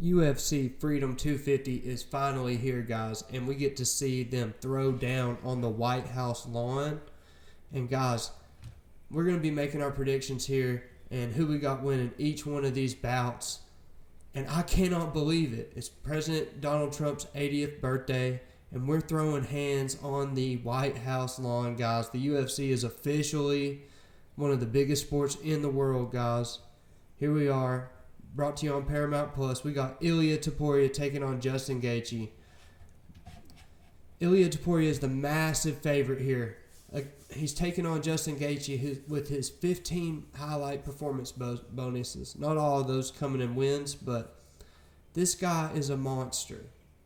UFC Freedom 250 is finally here, guys, and we get to see them throw down on the White House lawn. And guys, we're going to be making our predictions here and who we got winning each one of these bouts. And I cannot believe it. It's President Donald Trump's 80th birthday, and we're throwing hands on the White House lawn, guys. The UFC is officially one of the biggest sports in the world, guys. Here we are, brought to you on Paramount Plus. We got Ilia Topuria taking on Justin Gaethje. Ilia Topuria is the massive favorite here. He's taking on Justin Gaethje with his 15 highlight performance bonuses. Not all of those coming in wins, but this guy is a monster.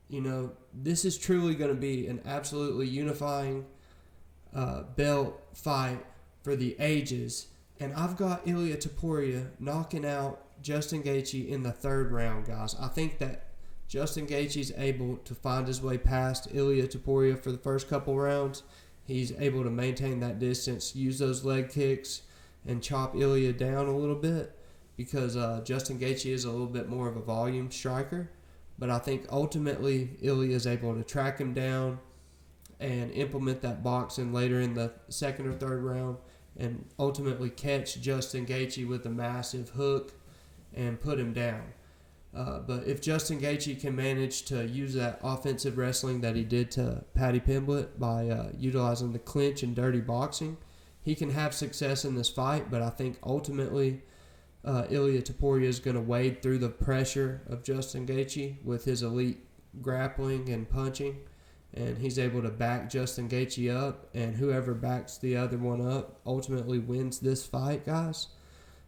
You know, this is truly going to be an absolutely unifying belt fight for the ages. And I've got Ilia Topuria knocking out Justin Gaethje in the third round, guys. I think that Justin Gaethje is able to find his way past Ilia Topuria for the first couple rounds. He's able to maintain that distance, use those leg kicks, and chop Ilia down a little bit because Justin Gaethje is a little bit more of a volume striker. But I think ultimately Ilia is able to track him down and implement that boxing later in the second or third round and ultimately catch Justin Gaethje with a massive hook and put him down. But if Justin Gaethje can manage to use that offensive wrestling that he did to Paddy Pimblett by utilizing the clinch and dirty boxing, he can have success in this fight. But I think ultimately Ilia Topuria is going to wade through the pressure of Justin Gaethje with his elite grappling and punching, and he's able to back Justin Gaethje up, and whoever backs the other one up ultimately wins this fight, guys.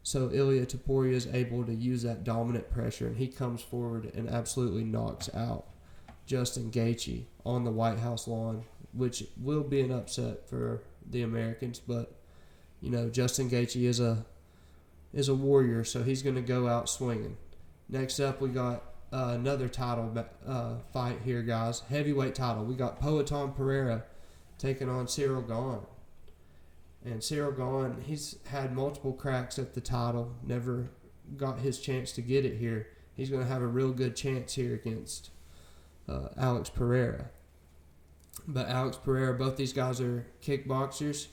So Ilia Topuria is able to use that dominant pressure, and he comes forward and absolutely knocks out Justin Gaethje on the White House lawn, which will be an upset for the Americans. But you know, Justin Gaethje is a warrior, so he's going to go out swinging. Next up, we got another title fight here, guys. Heavyweight title. We got Poatan Pereira taking on Ciryl Gane. And Ciryl Gane, he's had multiple cracks at the title, never got his chance to get it here. He's going to have a real good chance here against Alex Pereira. But Alex Pereira, both these guys are kickboxers.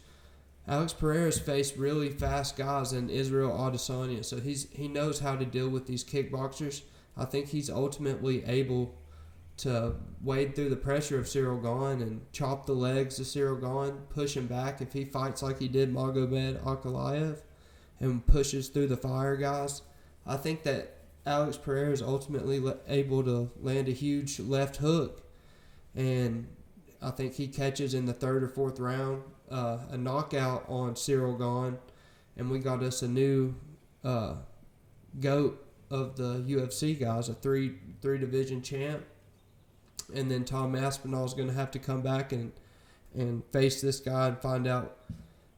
Alex Pereira's faced really fast guys in Israel Adesanya, so he knows how to deal with these kickboxers. I think he's ultimately able to wade through the pressure of Ciryl Gane and chop the legs of Ciryl Gane, push him back if he fights like he did Magomed Ankalaev and pushes through the fire, guys. I think that Alex Pereira is ultimately able to land a huge left hook, and I think he catches in the third or fourth round a knockout on Ciryl Gane, and we got us a new GOAT of the UFC, guys, a three division champ. And then Tom Aspinall is going to have to come back and face this guy and find out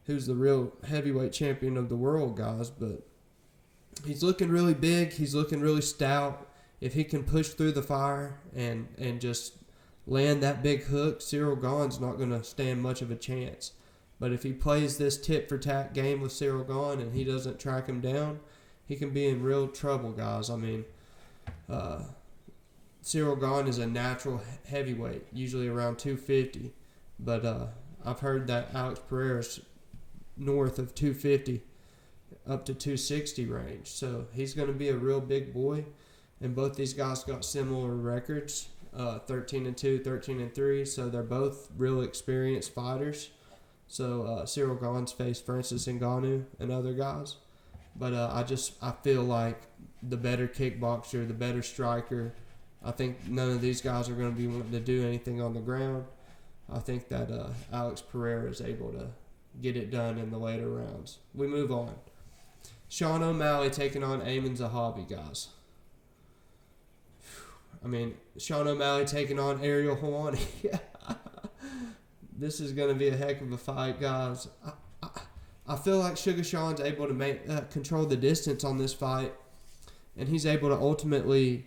who's the real heavyweight champion of the world, guys. But he's looking really big. He's looking really stout. If he can push through the fire and just land that big hook, Ciryl Gane's not going to stand much of a chance. But if he plays this tit-for-tat game with Ciryl Gane and he doesn't track him down, he can be in real trouble, guys. I mean, Ciryl Gane is a natural heavyweight, usually around 250. But I've heard that Alex Pereira's north of 250 up to 260 range. So he's going to be a real big boy. And both these guys got similar records, 13-2, 13-3. So they're both real experienced fighters. So Ciryl Gane's faced Francis Ngannou and other guys. But I feel like the better kickboxer, the better striker. I think none of these guys are going to be wanting to do anything on the ground. I think that Alex Pereira is able to get it done in the later rounds. We move on. Sean O'Malley taking on Aiemann Zahabi, guys. I mean, Sean O'Malley taking on Ariel Helwani. This is going to be a heck of a fight, guys. I feel like Sugar Sean's able to control the distance on this fight, and he's able to ultimately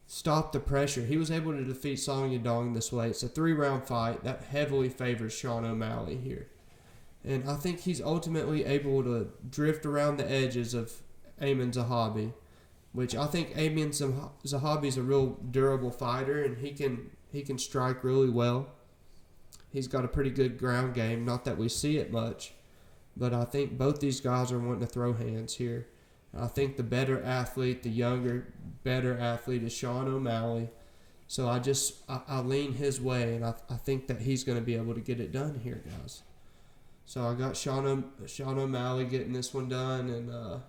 stop the pressure. He was able to defeat Song Yadong this way. It's a 3-round fight that heavily favors Sean O'Malley here. And I think he's ultimately able to drift around the edges of Aiemann Zahabi which I think Aiemann Zahabi is a real durable fighter, and he can strike really well. He's got a pretty good ground game. Not that we see it much, but I think both these guys are wanting to throw hands here. I think the better athlete, the younger, better athlete is Sean O'Malley. So I lean his way, and I think that he's going to be able to get it done here, guys. So I got Sean O'Malley getting this one done, and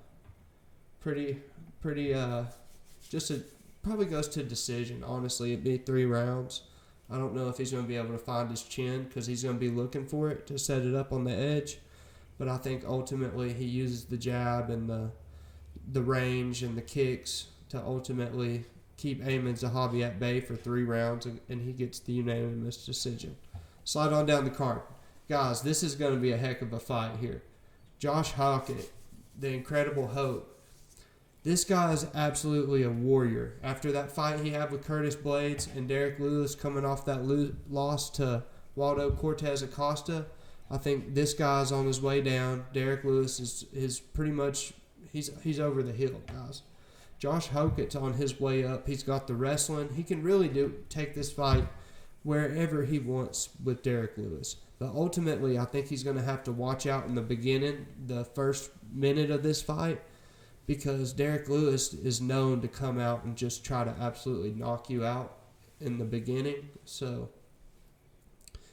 pretty probably goes to decision. Honestly, it'd be 3 rounds. I don't know if he's going to be able to find his chin because he's going to be looking for it to set it up on the edge. But I think ultimately he uses the jab and the range and the kicks to ultimately keep Aiemann Zahabi at bay for 3 rounds, and he gets the unanimous decision. Slide on down the card. Guys, this is going to be a heck of a fight here. Josh Hokit, the Incredible Hope. This guy is absolutely a warrior. After that fight he had with Curtis Blades and Derrick Lewis coming off that loss to Waldo Cortez Acosta, I think this guy's on his way down. Derrick Lewis is pretty much, he's over the hill, guys. Josh Hokit's on his way up. He's got the wrestling. He can really take this fight wherever he wants with Derrick Lewis. But ultimately, I think he's going to have to watch out in the beginning, the first minute of this fight, because Derrick Lewis is known to come out and just try to absolutely knock you out in the beginning. So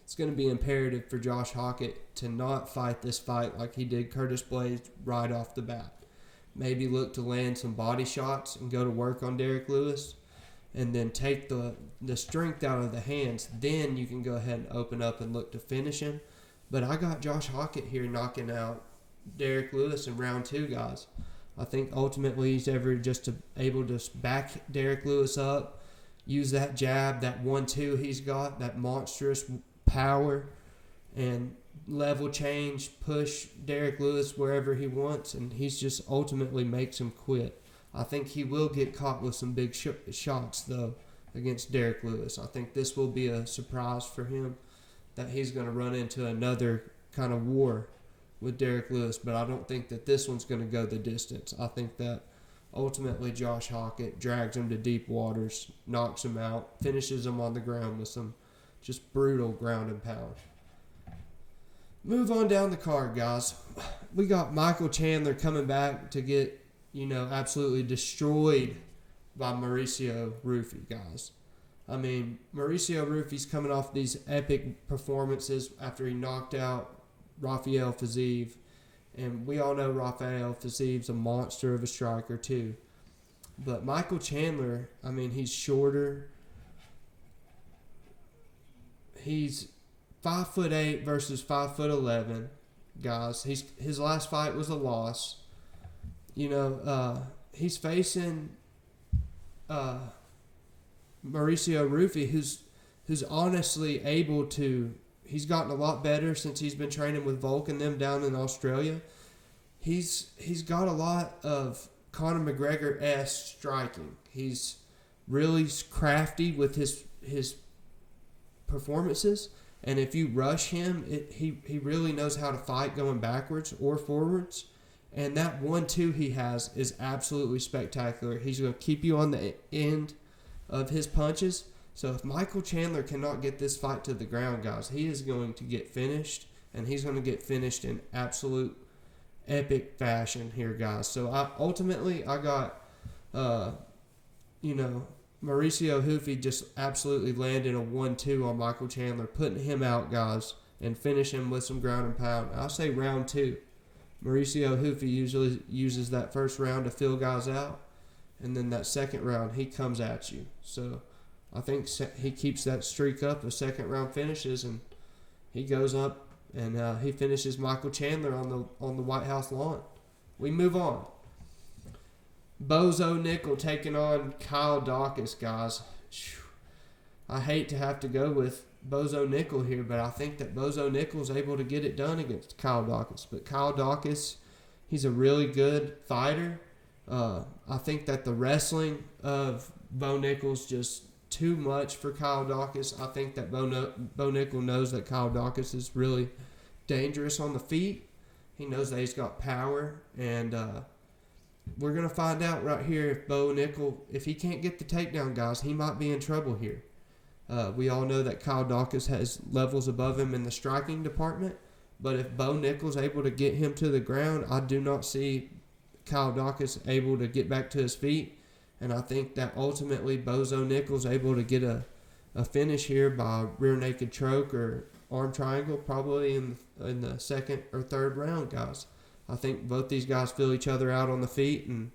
it's going to be imperative for Josh Hokit to not fight this fight like he did Curtis Blades right off the bat. Maybe look to land some body shots and go to work on Derrick Lewis, and then take the strength out of the hands. Then you can go ahead and open up and look to finish him. But I got Josh Hokit here knocking out Derrick Lewis in round 2, guys. I think ultimately he's able to back Derrick Lewis up, use that jab, that 1-2 he's got, that monstrous power, and level change, push Derrick Lewis wherever he wants, and he's just ultimately makes him quit. I think he will get caught with some big shots, though, against Derrick Lewis. I think this will be a surprise for him, that he's going to run into another kind of war with Derrick Lewis, but I don't think that this one's going to go the distance. I think that ultimately Josh Hokit drags him to deep waters, knocks him out, finishes him on the ground with some just brutal ground and pound. Move on down the card, guys. We got Michael Chandler coming back to get, absolutely destroyed by Mauricio Ruffy, guys. I mean, Mauricio Ruffy's coming off these epic performances after he knocked out Rafael Fiziev. And we all know Rafael Fiziv's a monster of a striker, too. But Michael Chandler, I mean, he's shorter. He's 5'8" versus 5'11", guys. His last fight was a loss. He's facing Mauricio Ruffy, who's honestly able to. He's gotten a lot better since he's been training with Volk and them down in Australia. He's got a lot of Conor McGregor-esque striking. He's really crafty with his performances. And if you rush him, he really knows how to fight going backwards or forwards. And that 1-2 he has is absolutely spectacular. He's going to keep you on the end of his punches. So if Michael Chandler cannot get this fight to the ground, guys, he is going to get finished. And he's going to get finished in absolute epic fashion here, guys. So I got, Mauricio Ruffy just absolutely landing a 1-2 on Michael Chandler, putting him out, guys, and finishing him with some ground and pound. I'll say round 2. Mauricio Ruffy usually uses that first round to fill guys out, and then that second round, he comes at you. So I think he keeps that streak up of second round finishes, and he goes up and he finishes Michael Chandler on the White House lawn. We move on. Bozo Nickal taking on Kyle Daukaus, guys. I hate to have to go with Bozo Nickal here, but I think that Bozo Nickal's able to get it done against Kyle Daukaus. But Kyle Daukaus, he's a really good fighter. I think that the wrestling of Bo Nickal's just too much for Kyle Daukaus. I think that Bo Nickal knows that Kyle Daukaus is really dangerous on the feet. He knows that he's got power, and we're going to find out right here if Bo Nickal, if he can't get the takedown, guys, he might be in trouble here. We all know that Kyle Daukaus has levels above him in the striking department, but if Bo Nickal's able to get him to the ground, I do not see Kyle Daukaus able to get back to his feet, and I think that ultimately Bozo Nickal's able to get a finish here by rear naked choke or arm triangle, probably in the second or third round, guys. I think both these guys feel each other out on the feet, and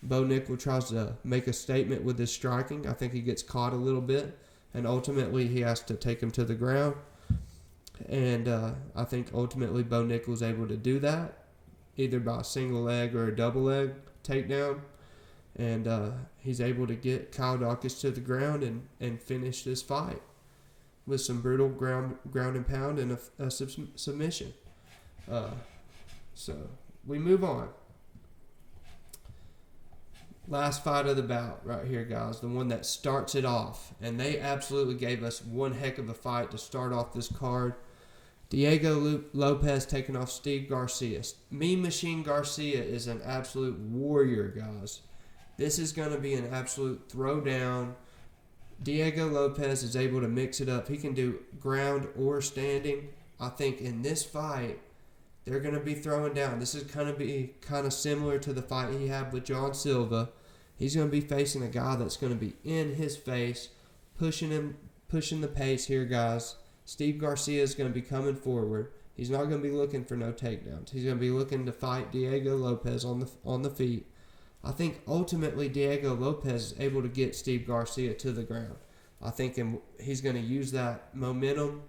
Bo Nickal tries to make a statement with his striking. I think he gets caught a little bit, and ultimately he has to take him to the ground. And I think ultimately Bo Nickal's able to do that, either by a single leg or a double leg takedown. And he's able to get Kyle Daukaus to the ground and finish this fight with some brutal ground and pound and a submission. So we move on. Last fight of the bout right here, guys. The one that starts it off. And they absolutely gave us one heck of a fight to start off this card. Diego Lopes taking off Steve Garcia. Mean Machine Garcia is an absolute warrior, guys. This is going to be an absolute throwdown. Diego Lopes is able to mix it up. He can do ground or standing. I think in this fight, they're going to be throwing down. This is going to be kind of similar to the fight he had with John Silva. He's going to be facing a guy that's going to be in his face, pushing the pace here, guys. Steve Garcia is going to be coming forward. He's not going to be looking for no takedowns. He's going to be looking to fight Diego Lopes on the feet. I think ultimately Diego Lopes is able to get Steve Garcia to the ground. I think he's going to use that momentum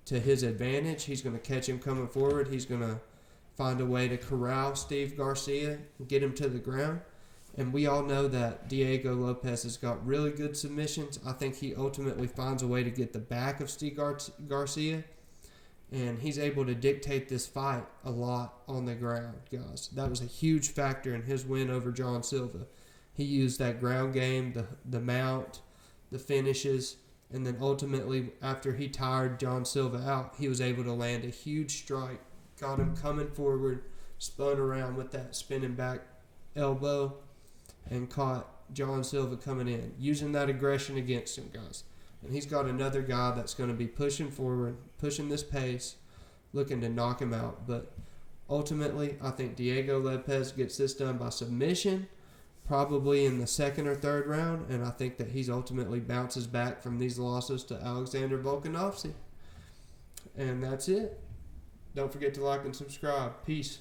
to his advantage. He's going to catch him coming forward. He's going to find a way to corral Steve Garcia and get him to the ground. And we all know that Diego Lopes has got really good submissions. I think he ultimately finds a way to get the back of Steve Garcia. And he's able to dictate this fight a lot on the ground, guys. That was a huge factor in his win over John Silva. He used that ground game, the mount, the finishes, and then ultimately, after he tired John Silva out, he was able to land a huge strike, got him coming forward, spun around with that spinning back elbow, and caught John Silva coming in, using that aggression against him, guys. And he's got another guy that's going to be pushing forward, pushing this pace, looking to knock him out. But ultimately, I think Diego Lopes gets this done by submission, probably in the second or third round. And I think that he's ultimately bounces back from these losses to Alexander Volkanovski. And that's it. Don't forget to like and subscribe. Peace.